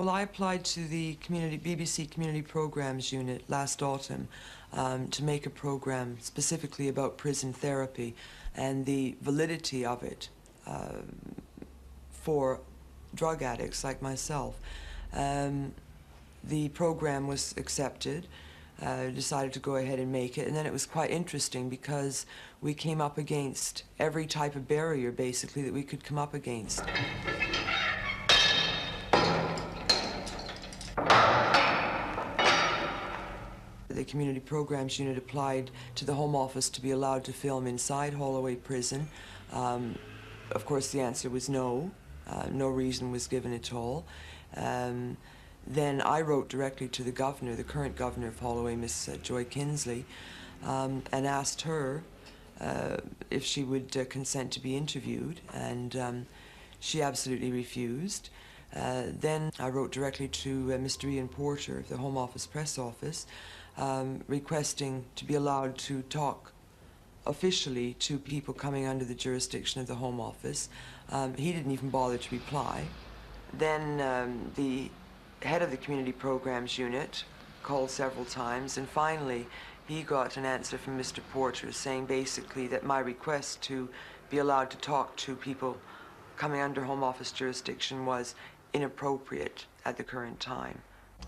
Well, I applied to the BBC Community Programs Unit last autumn to make a program specifically about prison therapy and the validity of it for drug addicts like myself. The program was accepted. Decided to go ahead and make it, and then it was quite interesting because we came up against every type of barrier basically that we could come up against. The Community Programs Unit applied to the Home Office to be allowed to film inside Holloway Prison. Of course the answer was no. No reason was given at all. Then I wrote directly to the governor, the current governor of Holloway, Miss Joy Kinsley, and asked her if she would consent to be interviewed, and she absolutely refused. Then I wrote directly to Mr. Ian Porter of the Home Office Press Office, requesting to be allowed to talk officially to people coming under the jurisdiction of the Home Office. He didn't even bother to reply. Then the head of the Community Programs Unit called several times, and finally he got an answer from Mr. Porter saying basically that my request to be allowed to talk to people coming under Home Office jurisdiction was inappropriate at the current time.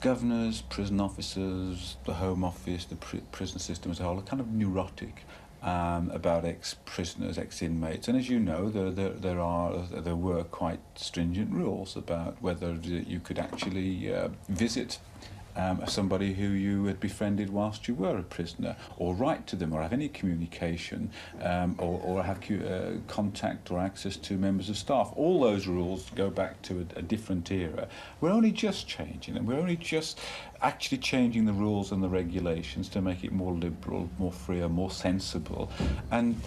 Governors, prison officers, the Home Office, the prison system as a whole are kind of neurotic about ex-prisoners, ex-inmates, and as you know, there were quite stringent rules about whether you could actually visit somebody who you had befriended whilst you were a prisoner, or write to them, or have any communication, or have contact or access to members of staff. All those rules go back to a different era. We're only just changing them. We're only just actually changing the rules and the regulations to make it more liberal, more freer, more sensible. And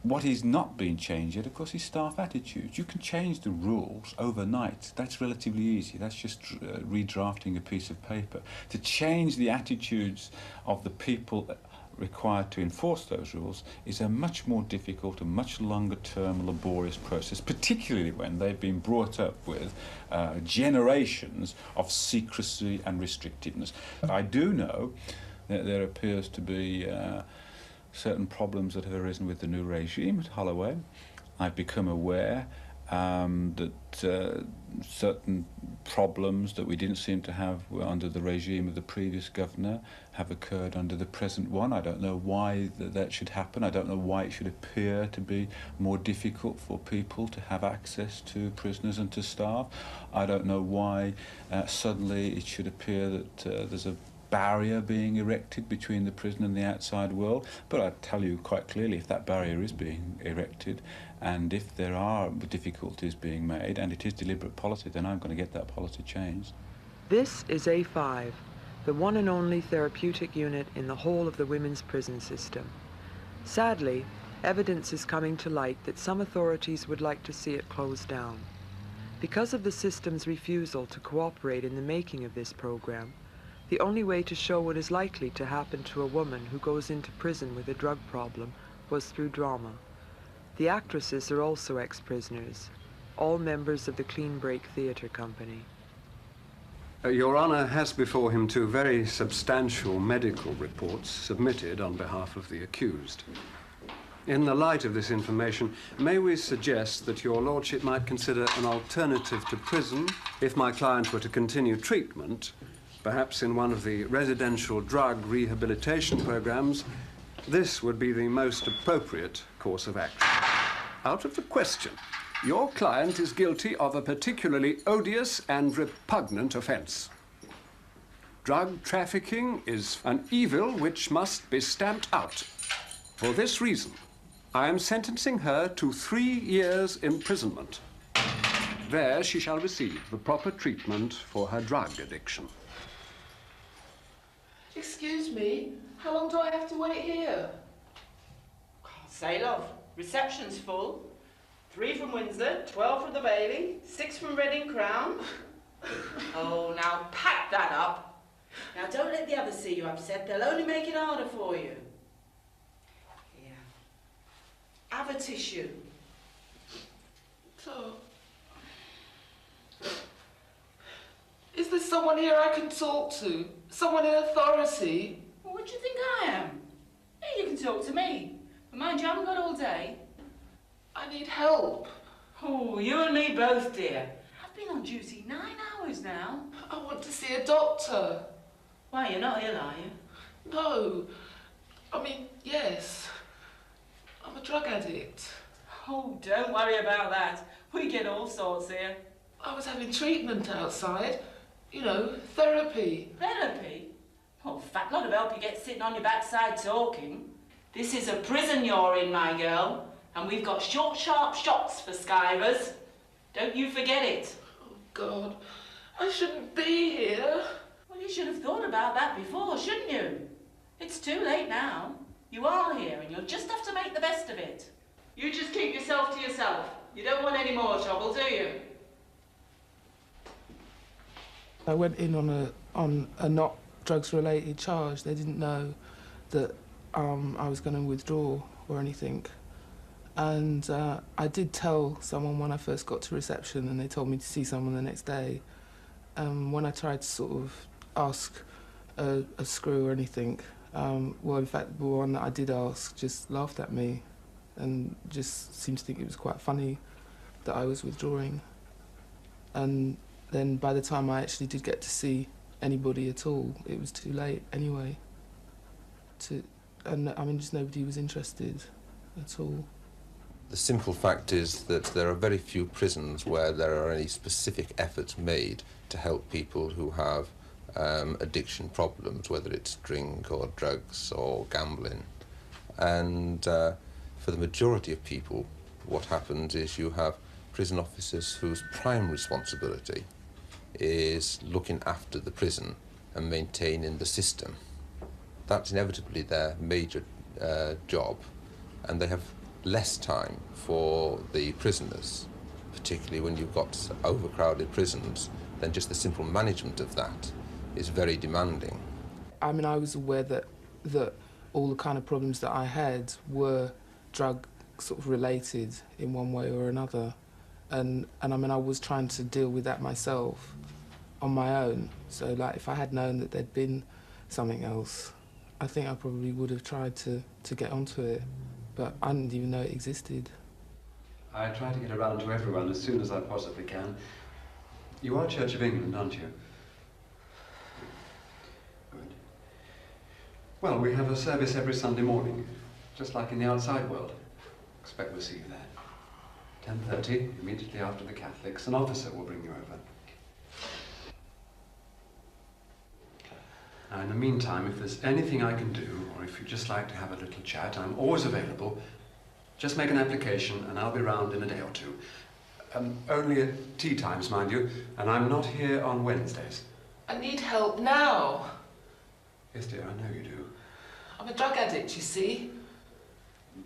what is not being changed yet, of course, is staff attitudes. You can change the rules overnight. That's relatively easy. That's just redrafting a piece of paper. To change the attitudes of the people required to enforce those rules is a much more difficult and much longer-term, laborious process, particularly when they've been brought up with generations of secrecy and restrictiveness. I do know that there appears to be certain problems that have arisen with the new regime at Holloway. I've become aware that certain problems that we didn't seem to have under the regime of the previous governor have occurred under the present one. I don't know why that should happen. I don't know why it should appear to be more difficult for people to have access to prisoners and to staff. I don't know why suddenly it should appear that there's a barrier being erected between the prison and the outside world. But I tell you quite clearly, if that barrier is being erected, and if there are difficulties being made, and it is deliberate policy, then I'm going to get that policy changed. This is A5, the one and only therapeutic unit in the whole of the women's prison system. Sadly, evidence is coming to light that some authorities would like to see it closed down. Because of the system's refusal to cooperate in the making of this program, the only way to show what is likely to happen to a woman who goes into prison with a drug problem was through drama. The actresses are also ex-prisoners, all members of the Clean Break Theatre Company. Your Honour has before him two very substantial medical reports submitted on behalf of the accused. In the light of this information, may we suggest that your Lordship might consider an alternative to prison if my client were to continue treatment, perhaps in one of the residential drug rehabilitation programs? This would be the most appropriate course of action. Out of the question. Your client is guilty of a particularly odious and repugnant offence. Drug trafficking is an evil which must be stamped out. For this reason, I am sentencing her to 3 years imprisonment. There she shall receive the proper treatment for her drug addiction. Excuse me, how long do I have to wait here? Can't say, love. Reception's full. 3 from Windsor, 12 from the Bailey, 6 from Reading Crown. Oh, now pack that up. Now don't let the others see you upset. They'll only make it harder for you. Here. Have a tissue. So, is the there's someone here I can talk to, someone in authority. Well, what do you think I am? Hey, you can talk to me. But mind you, I haven't got all day. I need help. Oh, you and me both, dear. I've been on duty 9 hours now. I want to see a doctor. Why, you're not ill, are you? No. I mean, yes. I'm a drug addict. Oh, don't worry about that. We get all sorts here. I was having treatment outside. You know, therapy. Therapy? Oh, fat lot of help you get sitting on your backside talking. This is a prison you're in, my girl. And we've got short, sharp shots for skivers. Don't you forget it. Oh, God. I shouldn't be here. Well, you should have thought about that before, shouldn't you? It's too late now. You are here, and you'll just have to make the best of it. You just keep yourself to yourself. You don't want any more trouble, do you? I went in on a not drugs-related charge. They didn't know that I was going to withdraw or anything. And I did tell someone when I first got to reception, and they told me to see someone the next day. When I tried to sort of ask a screw or anything, well, in fact, the one that I did ask just laughed at me and just seemed to think it was quite funny that I was withdrawing. And then by the time I actually did get to see anybody at all, it was too late anyway. And I mean, just nobody was interested at all. The simple fact is that there are very few prisons where there are any specific efforts made to help people who have addiction problems, whether it's drink or drugs or gambling. And for the majority of people, what happens is you have prison officers whose prime responsibility is looking after the prison and maintaining the system. That's inevitably their major job, and they have less time for the prisoners, particularly when you've got overcrowded prisons. Then just the simple management of that is very demanding. I mean, I was aware that all the kind of problems that I had were drug sort of related in one way or another, and I mean, I was trying to deal with that myself on my own. So like, if I had known that there'd been something else, I think I probably would have tried to get onto it, but I didn't even know it existed. I try to get around to everyone as soon as I possibly can. You are Church of England, aren't you? Good. Well, we have a service every Sunday morning, just like in the outside world. Expect we'll see you there. 10:30, immediately after the Catholics. An officer will bring you over. Now, in the meantime, if there's anything I can do, or if you'd just like to have a little chat, I'm always available. Just make an application and I'll be round in a day or two. Only at tea times, mind you, and I'm not here on Wednesdays. I need help now. Yes, dear, I know you do. I'm a drug addict, you see.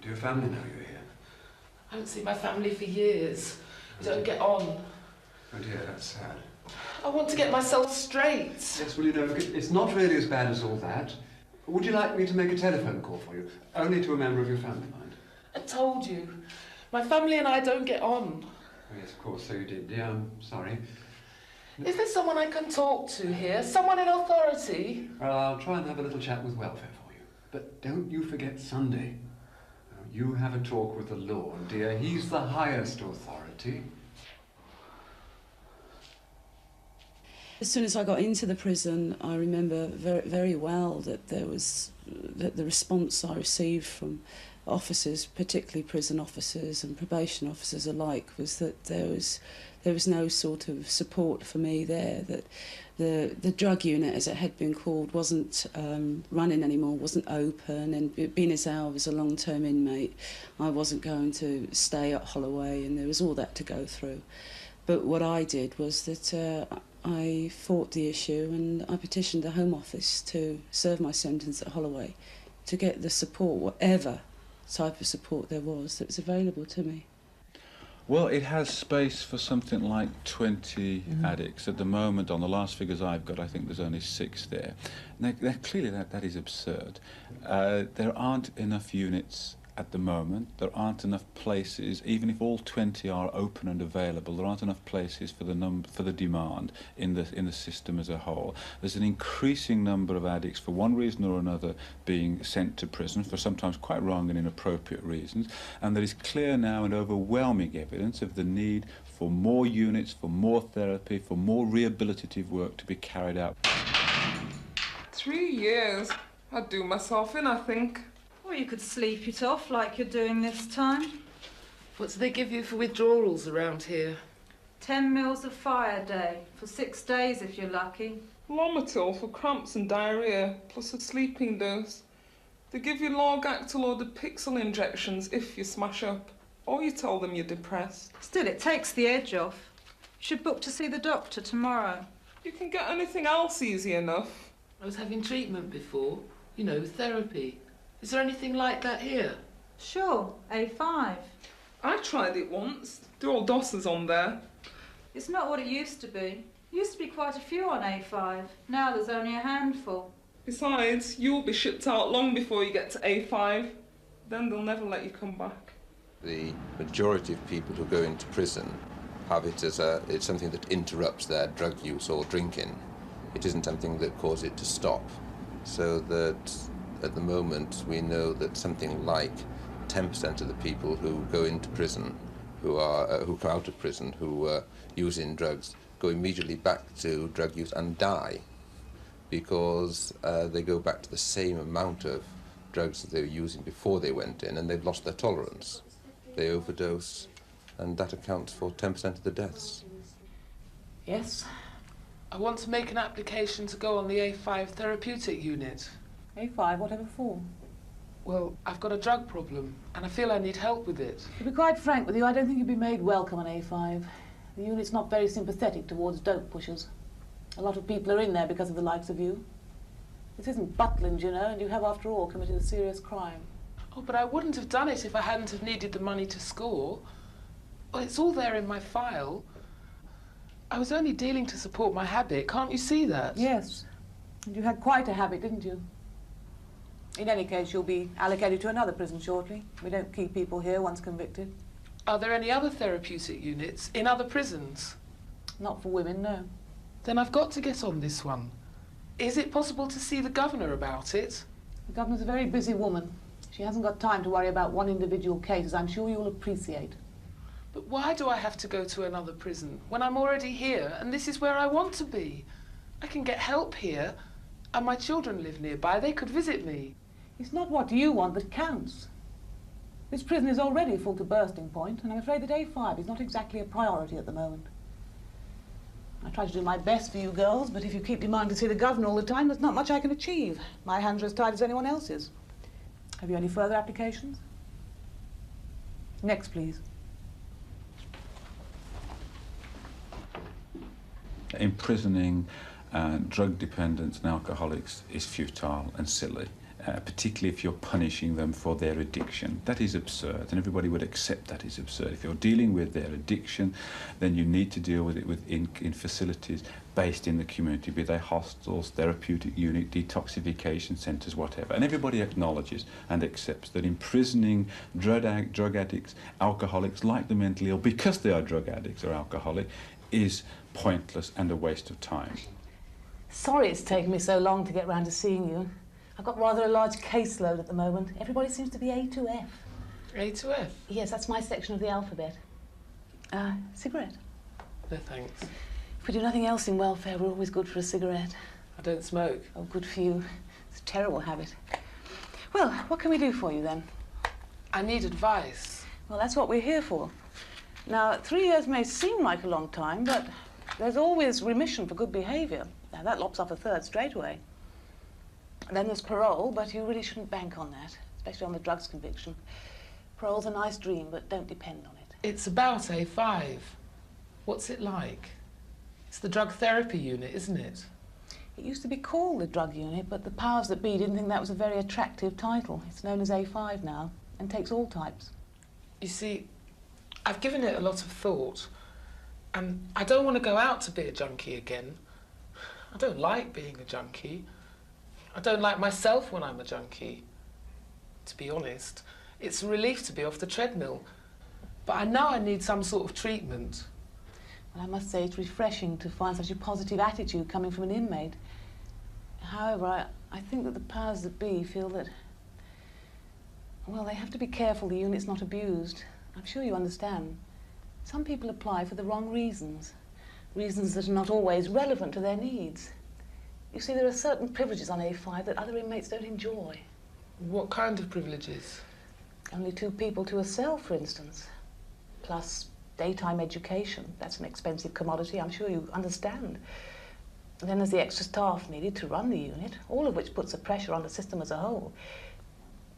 Do your family know you're here? I haven't seen my family for years. We don't get on. Oh dear, that's sad. I want to get myself straight. Yes, well, you know, it's not really as bad as all that. Would you like me to make a telephone call for you? Only to a member of your family, mind. I told you. My family and I don't get on. Oh, yes, of course, so you did. Yeah, I'm sorry. Is there someone I can talk to here? Someone in authority? Well, I'll try and have a little chat with welfare for you. But don't you forget Sunday. You have a talk with the Lord, dear. He's the highest authority. As soon as I got into the prison, I remember very, very well that the response I received from officers, particularly prison officers and probation officers alike, was that there was no sort of support for me there, that the drug unit, as it had been called, wasn't running anymore, wasn't open, and being as I was a long-term inmate, I wasn't going to stay at Holloway, and there was all that to go through. But what I did was that I fought the issue, and I petitioned the Home Office to serve my sentence at Holloway, to get the support, whatever type of support there was, that was available to me. Well, it has space for something like 20 addicts. At the moment, on the last figures I've got, I think there's only 6 there. Now, clearly that is absurd. There aren't enough units at the moment. There aren't enough places, even if all 20 are open and available, there aren't enough places for the demand in the system as a whole. There's an increasing number of addicts, for one reason or another, being sent to prison for sometimes quite wrong and inappropriate reasons, and there is clear now and overwhelming evidence of the need for more units, for more therapy, for more rehabilitative work to be carried out. 3 years. I'd do myself in, I think. Or you could sleep it off like you're doing this time. What do they give you for withdrawals around here? 10 mils of fire a day, for 6 days if you're lucky. Lomotil for cramps and diarrhoea, plus a sleeping dose. They give you Largactil or the Pixel injections if you smash up. Or you tell them you're depressed. Still, it takes the edge off. You should book to see the doctor tomorrow. You can get anything else easy enough. I was having treatment before, you know, therapy. Is there anything like that here? Sure, A5. I tried it once. They're all dosses on there. It's not what it used to be. Used to be quite a few on A5. Now there's only a handful. Besides, you'll be shipped out long before you get to A5. Then they'll never let you come back. The majority of people who go into prison have it as it's something that interrupts their drug use or drinking. It isn't something that causes it to stop. So that at the moment we know that something like 10% of the people who go into prison, who come out of prison, who are using drugs, go immediately back to drug use and die because they go back to the same amount of drugs that they were using before they went in, and they've lost their tolerance. They overdose, and that accounts for 10% of the deaths. Yes. I want to make an application to go on the A5 therapeutic unit. A5, whatever for? Well, I've got a drug problem, and I feel I need help with it. To be quite frank with you, I don't think you'd be made welcome on A5. The unit's not very sympathetic towards dope pushers. A lot of people are in there because of the likes of you. This isn't Butland, you know, and you have, after all, committed a serious crime. Oh, but I wouldn't have done it if I hadn't have needed the money to score. Well, it's all there in my file. I was only dealing to support my habit. Can't you see that? Yes. And you had quite a habit, didn't you? In any case, you'll be allocated to another prison shortly. We don't keep people here once convicted. Are there any other therapeutic units in other prisons? Not for women, no. Then I've got to get on this one. Is it possible to see the governor about it? The governor's a very busy woman. She hasn't got time to worry about one individual case, as I'm sure you'll appreciate. But why do I have to go to another prison when I'm already here and this is where I want to be? I can get help here, and my children live nearby. They could visit me. It's not what you want that counts. This prison is already full to bursting point, and I'm afraid that A5 is not exactly a priority at the moment. I try to do my best for you girls, but if you keep demanding to see the governor all the time, there's not much I can achieve. My hands are as tied as anyone else's. Have you any further applications? Next, please. Imprisoning drug dependents and alcoholics is futile and silly, particularly if you're punishing them for their addiction. That is absurd, and everybody would accept that is absurd. If you're dealing with their addiction, then you need to deal with it in facilities based in the community, be they hostels, therapeutic unit, detoxification centres, whatever. And everybody acknowledges and accepts that imprisoning drug addicts, alcoholics, like the mentally ill, because they are drug addicts or alcoholic, is pointless and a waste of time. Sorry it's taken me so long to get round to seeing you. I've got rather a large caseload at the moment. Everybody seems to be A to F. A to F? Yes, that's my section of the alphabet. Cigarette? No, thanks. If we do nothing else in welfare, we're always good for a cigarette. I don't smoke. Oh, good for you. It's a terrible habit. Well, what can we do for you then? I need advice. Well, that's what we're here for. Now, 3 years may seem like a long time, but there's always remission for good behaviour. Now, that lops off a third straight away. Then there's parole, but you really shouldn't bank on that, especially on the drugs conviction. Parole's a nice dream, but don't depend on it. It's about A5. What's it like? It's the drug therapy unit, isn't it? It used to be called the drug unit, but the powers that be didn't think that was a very attractive title. It's known as A5 now, and takes all types. You see, I've given it a lot of thought, and I don't want to go out to be a junkie again. I don't like being a junkie. I don't like myself when I'm a junkie, to be honest. It's a relief to be off the treadmill. But I know I need some sort of treatment. Well, I must say it's refreshing to find such a positive attitude coming from an inmate. However, I think that the powers that be feel that, well, they have to be careful the unit's not abused. I'm sure you understand. Some people apply for the wrong reasons, reasons that are not always relevant to their needs. You see, there are certain privileges on A5 that other inmates don't enjoy. What kind of privileges? Only 2 people to a cell, for instance. Plus daytime education. That's an expensive commodity, I'm sure you understand. And then there's the extra staff needed to run the unit, all of which puts a pressure on the system as a whole.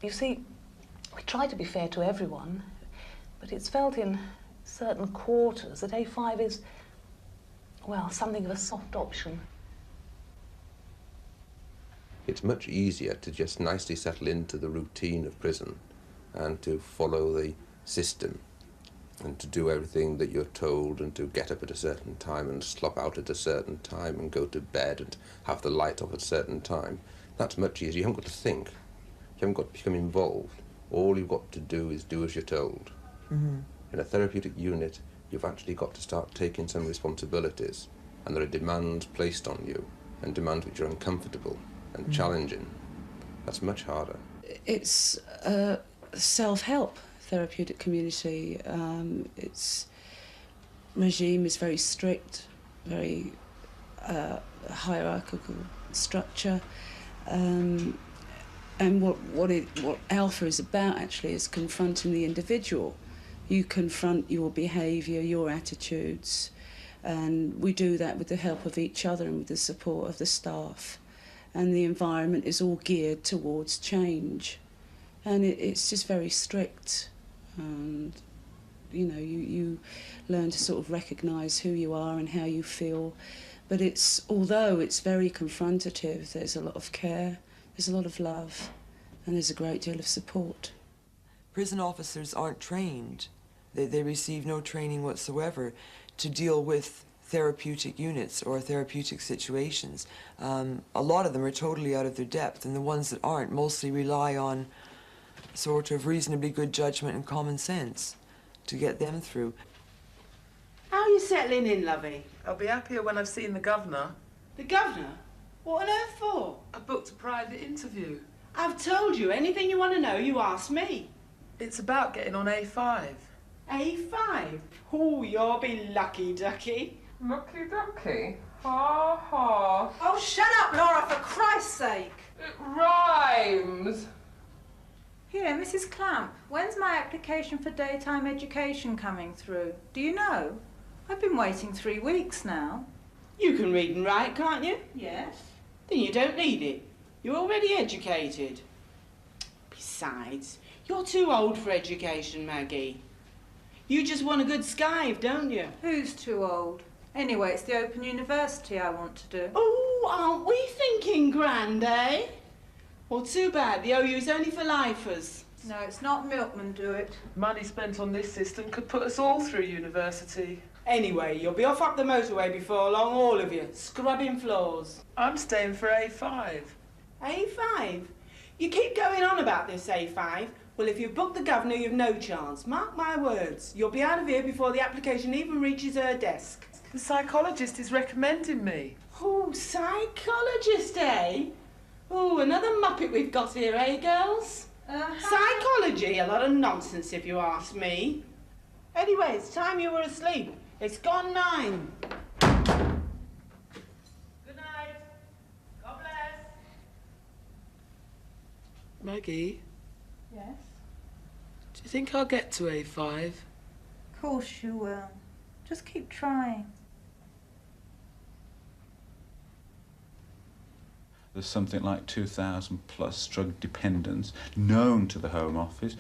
You see, we try to be fair to everyone, but it's felt in certain quarters that A5 is, well, something of a soft option. It's much easier to just nicely settle into the routine of prison and to follow the system and to do everything that you're told and to get up at a certain time and slop out at a certain time and go to bed and have the light off at a certain time. That's much easier. You haven't got to think. You haven't got to become involved. All you've got to do is do as you're told. Mm-hmm. In a therapeutic unit, you've actually got to start taking some responsibilities, and there are demands placed on you, and demands which are uncomfortable and challenging. That's much harder. It's a self-help therapeutic community. Its regime is very strict, very hierarchical structure, and what Alpha is about actually is confronting the individual. You confront your behaviour, your attitudes, and we do that with the help of each other and with the support of the staff. And the environment is all geared towards change, and it's just very strict. And you know, you learn to sort of recognise who you are and how you feel. But although it's very confrontative, there's a lot of care, there's a lot of love, and there's a great deal of support. Prison officers aren't trained. They receive no training whatsoever to deal with therapeutic units or therapeutic situations. A lot of them are totally out of their depth, and the ones that aren't mostly rely on sort of reasonably good judgment and common sense to get them through. How are you settling in, lovey? I'll be happier when I've seen the governor. The governor? What on earth for? I booked a private interview. I've told you, anything you want to know, you ask me. It's about getting on A5. A5? Oh, you'll be lucky, ducky. Lucky ducky? Ha ha. Oh, shut up, Laura, for Christ's sake. It rhymes. Here, Mrs. Clamp, when's my application for daytime education coming through? Do you know? I've been waiting 3 weeks now. You can read and write, can't you? Yes. Then you don't need it. You're already educated. Besides, you're too old for education, Maggie. You just want a good skive, don't you? Who's too old? Anyway, it's the Open University I want to do. Oh, aren't we thinking grand, eh? Well, too bad. The OU's only for lifers. No, it's not milkmen do it. Money spent on this system could put us all through university. Anyway, you'll be off up the motorway before long, all of you, scrubbing floors. I'm staying for A5. A5? You keep going on about this A5. Well, if you book the governor, you've no chance. Mark my words. You'll be out of here before the application even reaches her desk. The psychologist is recommending me. Oh, psychologist, eh? Oh, another muppet we've got here, eh, girls? Psychology, a lot of nonsense if you ask me. Anyway, it's time you were asleep. It's gone 9. Good night. God bless. Maggie, Yes? do you think I'll get to A5? Of course you will. Just keep trying. There's something like 2,000 plus drug dependents known to the Home Office,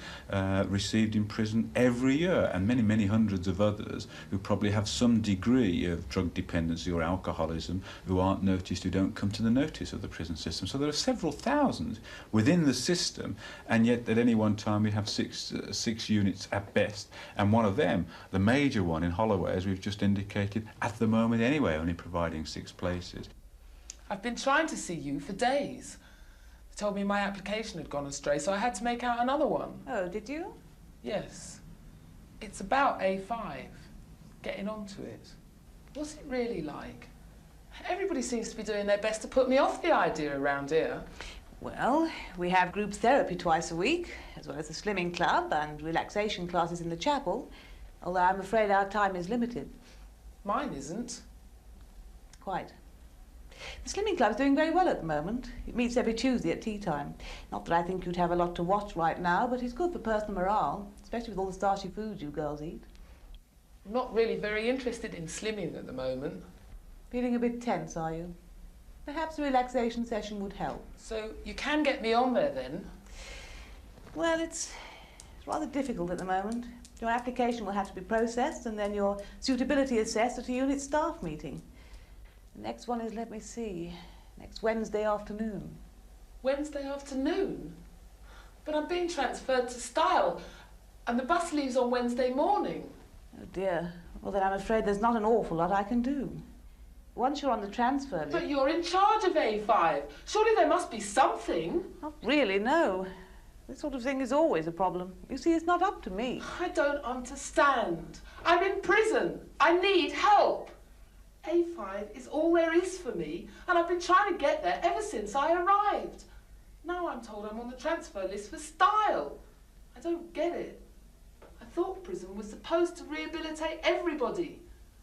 received in prison every year, and many, many hundreds of others who probably have some degree of drug dependency or alcoholism who aren't noticed, who don't come to the notice of the prison system. So there are several thousand within the system, and yet at any one time we have six units at best, and one of them, the major one in Holloway, as we've just indicated, at the moment anyway, only providing 6 places. I've been trying to see you for days. They told me my application had gone astray, so I had to make out another one. Oh, did you? Yes. It's about A5, getting onto it. What's it really like? Everybody seems to be doing their best to put me off the idea around here. Well, we have group therapy twice a week, as well as the slimming club and relaxation classes in the chapel, although I'm afraid our time is limited. Mine isn't. Quite. The slimming club is doing very well at the moment. It meets every Tuesday at tea time. Not that I think you'd have a lot to watch right now, but it's good for personal morale, especially with all the starchy foods you girls eat. I'm not really very interested in slimming at the moment. Feeling a bit tense, are you? Perhaps a relaxation session would help. So you can get me on there then? Well, it's rather difficult at the moment. Your application will have to be processed and then your suitability assessed at a unit staff meeting. The next one is, let me see, next Wednesday afternoon. Wednesday afternoon? But I'm being transferred to Style, and the bus leaves on Wednesday morning. Oh dear. Well, then I'm afraid there's not an awful lot I can do. Once you're on the transfer list... But you're in charge of A5. Surely there must be something. Not really, no. This sort of thing is always a problem. You see, it's not up to me. I don't understand. I'm in prison. I need help. A5 is all there is for me, and I've been trying to get there ever since I arrived. Now I'm told I'm on the transfer list for Style. I don't get it. I thought prison was supposed to rehabilitate everybody.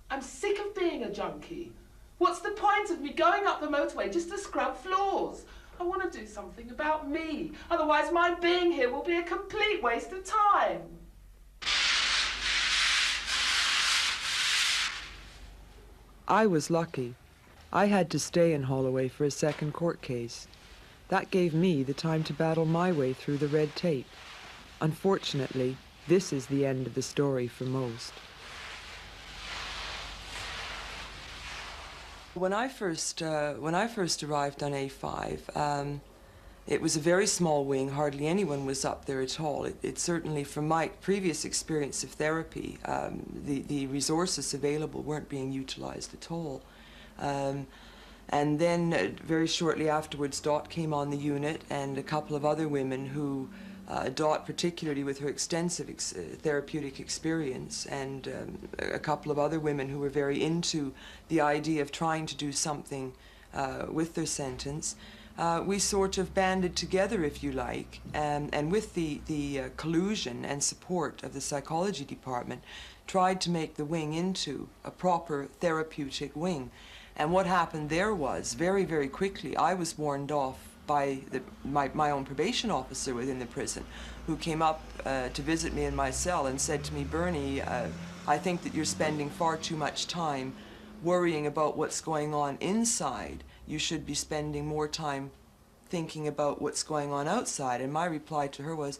I'm sick of being a junkie. What's the point of me going up the motorway just to scrub floors? I want to do something about me. Otherwise my being here will be a complete waste of time. I was lucky. I had to stay in Holloway for a second court case. That gave me the time to battle my way through the red tape. Unfortunately, this is the end of the story for most. When I first arrived on A5, it was a very small wing. Hardly anyone was up there at all. It certainly, from my previous experience of therapy, the resources available weren't being utilized at all. And then very shortly afterwards, Dot came on the unit, and a couple of other women who, Dot particularly with her extensive therapeutic experience, and a couple of other women who were very into the idea of trying to do something with their sentence. We sort of banded together, if you like, and with the collusion and support of the psychology department, tried to make the wing into a proper therapeutic wing. And what happened there was, very, very quickly, I was warned off by my own probation officer within the prison, who came up to visit me in my cell and said to me, "Bernie, I think that you're spending far too much time worrying about what's going on inside. You should be spending more time thinking about what's going on outside." And my reply to her was,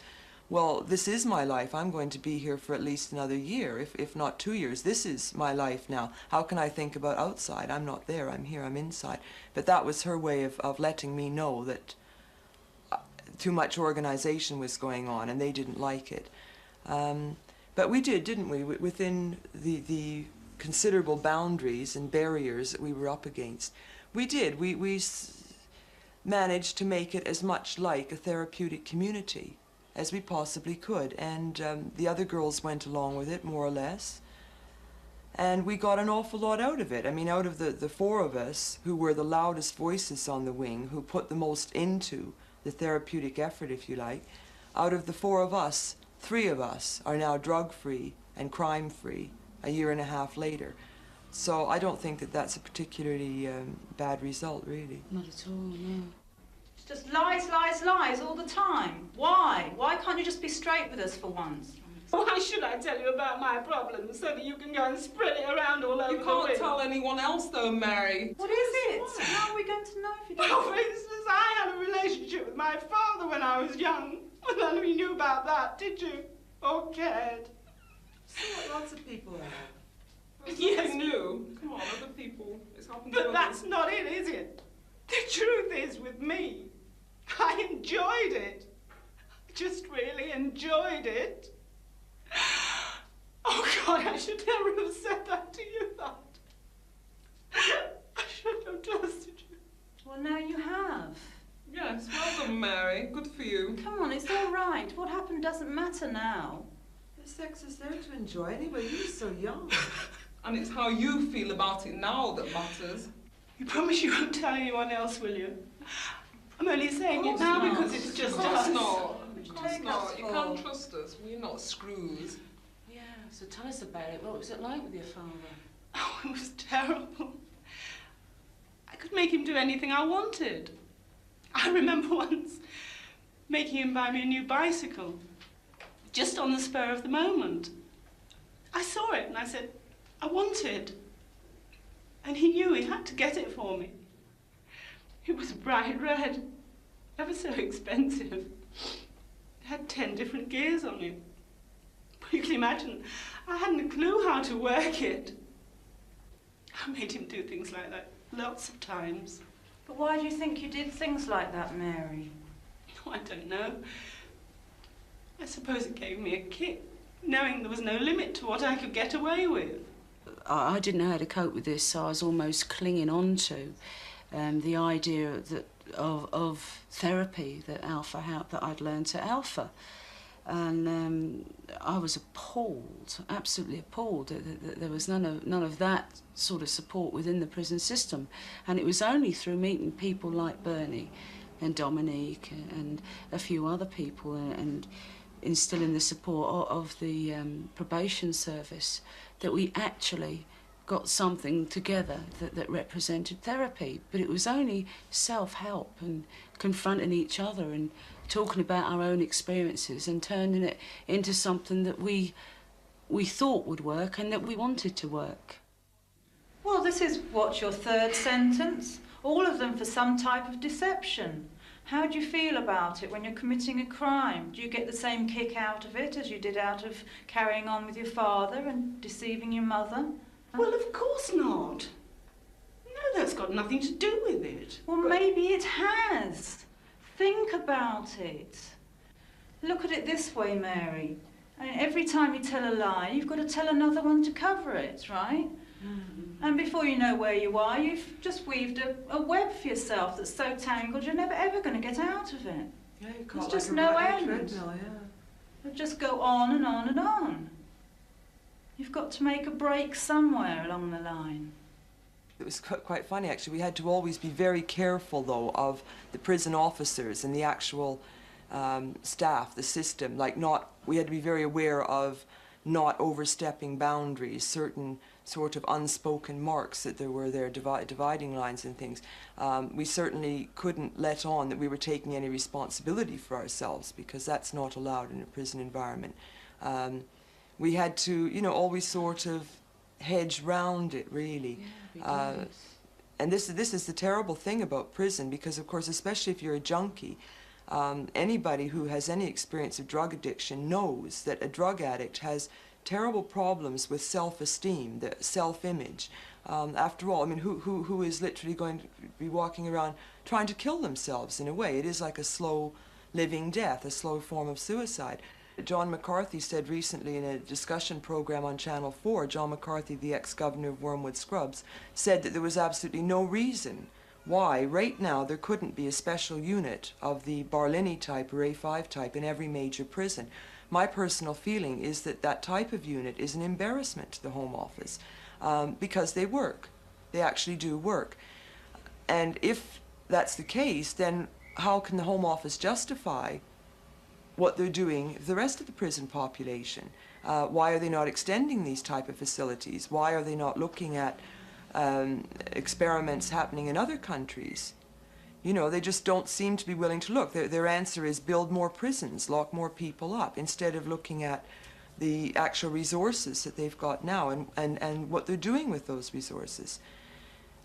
"Well, this is my life. I'm going to be here for at least another year, if not 2 years. This is my life now. How can I think about outside? I'm not there. I'm here. I'm inside." But that was her way of letting me know that too much organization was going on, and they didn't like it. But we did, didn't we? Within the considerable boundaries and barriers that we were up against, we did. We managed to make it as much like a therapeutic community as we possibly could, and the other girls went along with it, more or less, and we got an awful lot out of it. I mean, out of the four of us who were the loudest voices on the wing, who put the most into the therapeutic effort, if you like, out of the four of us, 3 of us are now drug-free and crime-free a year and a half later. So I don't think that that's a particularly bad result, really. Not at all, no. It's just lies, lies, lies all the time. Why? Why can't you just be straight with us for once? Why should I tell you about my problems so that you can go and spread it around all over the You can't room? tell anyone else, though, Mary. What is it? How are we going to know if you don't? Well, for instance, I had a relationship with my father when I was young. Well, none of you knew about that, did you? Or cared? Lots of people have. Yes. New. Come on, other people. It's happened to But others. that's not it, is it? The truth is, with me, I enjoyed it. I just really enjoyed it. Oh, God, I should never have said that to you, that. I shouldn't have trusted you. Well, now you have. Yes, well done, Mary. Good for you. Come on, it's all right. What happened doesn't matter now. The sex is there to enjoy anyway. You're so young. And it's how you feel about it now that matters. You promise you won't tell anyone else, will you? I'm only saying it now because it's just Of course us. not. Of course Take not. us You for? can't trust us. We're not screws. Yeah, so tell us about it. What was it like with your father? Oh, it was terrible. I could make him do anything I wanted. I remember once making him buy me a new bicycle, just on the spur of the moment. I saw it and I said, I want it. And he knew he had to get it for me. It was bright red, ever so expensive. It had 10 different gears on it. You can imagine, I hadn't a clue how to work it. I made him do things like that lots of times. But why do you think you did things like that, Mary? Oh, I don't know. I suppose it gave me a kick, knowing there was no limit to what I could get away with. I didn't know how to cope with this, so I was almost clinging on to the idea that of therapy that Alpha helped, that I'd learned at Alpha. And I was appalled, absolutely appalled, that there was none of that sort of support within the prison system. And it was only through meeting people like Bernie and Dominique and a few other people and instilling the support of the probation service that we actually got something together that represented therapy. But it was only self-help and confronting each other and talking about our own experiences and turning it into something that we thought would work and that we wanted to work. Well, this is, what's your third sentence? All of them for some type of deception. How do you feel about it when you're committing a crime? Do you get the same kick out of it as you did out of carrying on with your father and deceiving your mother? Well, of course not. No, that's got nothing to do with it. Well, maybe it has. Think about it. Look at it this way, Mary. I mean, every time you tell a lie, you've got to tell another one to cover it, right? Mm-hmm. And before you know where you are, you've just weaved a web for yourself that's so tangled you're never ever going to get out of it. Yeah, you There's like just a no right end. treadmill, yeah. It'll just go on and on and on. You've got to make a break somewhere along the line. It was quite funny, actually. We had to always be very careful, though, of the prison officers and the actual staff, the system. We had to be very aware of not overstepping boundaries, certain sort of unspoken marks that there were there, dividing lines and things. We certainly couldn't let on that we were taking any responsibility for ourselves, because that's not allowed in a prison environment. We had to, always sort of hedge round it, really. Yeah, and this is the terrible thing about prison, because, of course, especially if you're a junkie, anybody who has any experience of drug addiction knows that a drug addict has terrible problems with self-esteem, the self-image. After all, I mean, who is literally going to be walking around trying to kill themselves in a way? It is like a slow living death, a slow form of suicide. John McCarthy said recently in a discussion program on Channel 4, John McCarthy, the ex-governor of Wormwood Scrubs, said that there was absolutely no reason why right now there couldn't be a special unit of the Barlini type or A5 type in every major prison. My personal feeling is that that type of unit is an embarrassment to the Home Office, because they work. They actually do work. And if that's the case, then how can the Home Office justify what they're doing with the rest of the prison population? Why are they not extending these type of facilities? Why are they not looking at experiments happening in other countries? They just don't seem to be willing to look. Their answer is build more prisons, lock more people up, instead of looking at the actual resources that they've got now and what they're doing with those resources.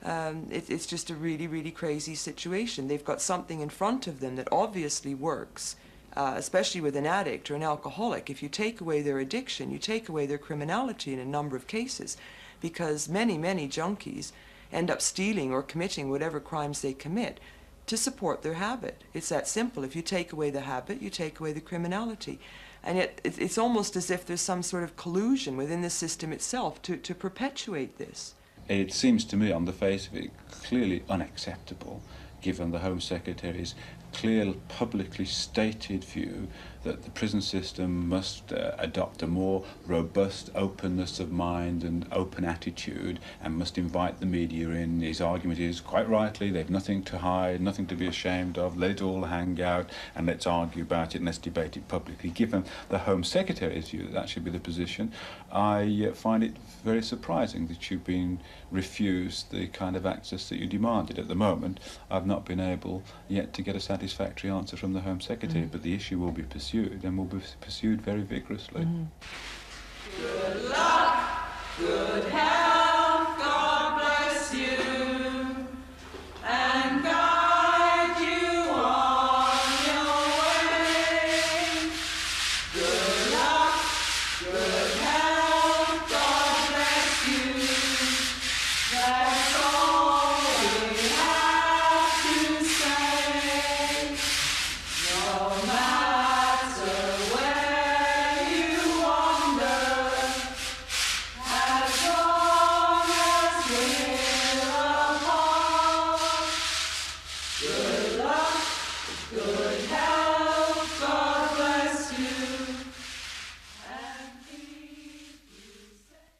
It's just a really, really crazy situation. They've got something in front of them that obviously works, especially with an addict or an alcoholic. If you take away their addiction, you take away their criminality in a number of cases, because many, many junkies end up stealing or committing whatever crimes they commit to support their habit. It's that simple. If you take away the habit, you take away the criminality. And yet it's almost as if there's some sort of collusion within the system itself to perpetuate this. It seems to me, on the face of it, clearly unacceptable, given the Home Secretary's clear, publicly stated view that the prison system must adopt a more robust openness of mind and open attitude and must invite the media in. His argument is, quite rightly, they've nothing to hide, nothing to be ashamed of, let it all hang out and let's argue about it and let's debate it publicly. Given the Home Secretary's view that should be the position, I find it very surprising that you've been refused the kind of access that you demanded. At the moment, I've not been able yet to get a satisfactory answer from the Home Secretary, but the issue will be pursued and will be pursued very vigorously. Good luck, good health, God bless you, and guide you on your way. Good luck, good health, God bless you. That's all we have to say. No matter where you wander, as long as we're apart. Good luck, good health, God bless you, and keep you safe.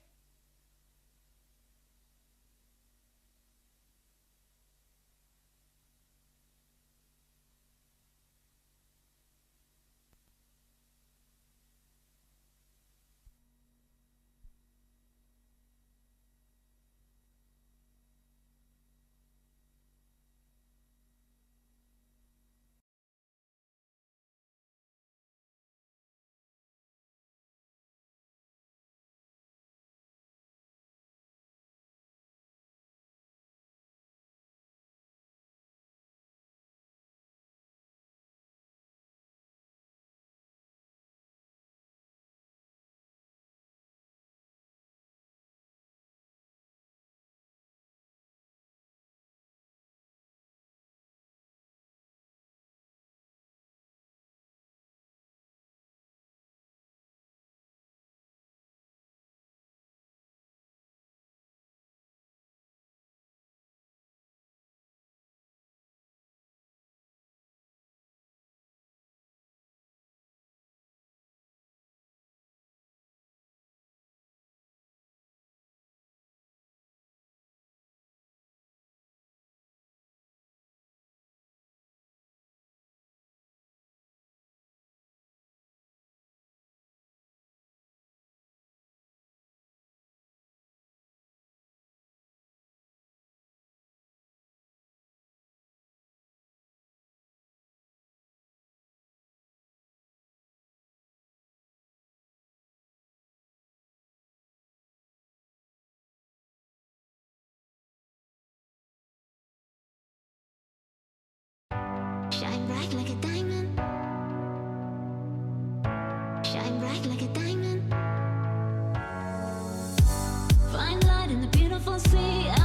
Shine bright like a diamond. Shine bright like a diamond. Find light in the beautiful sea.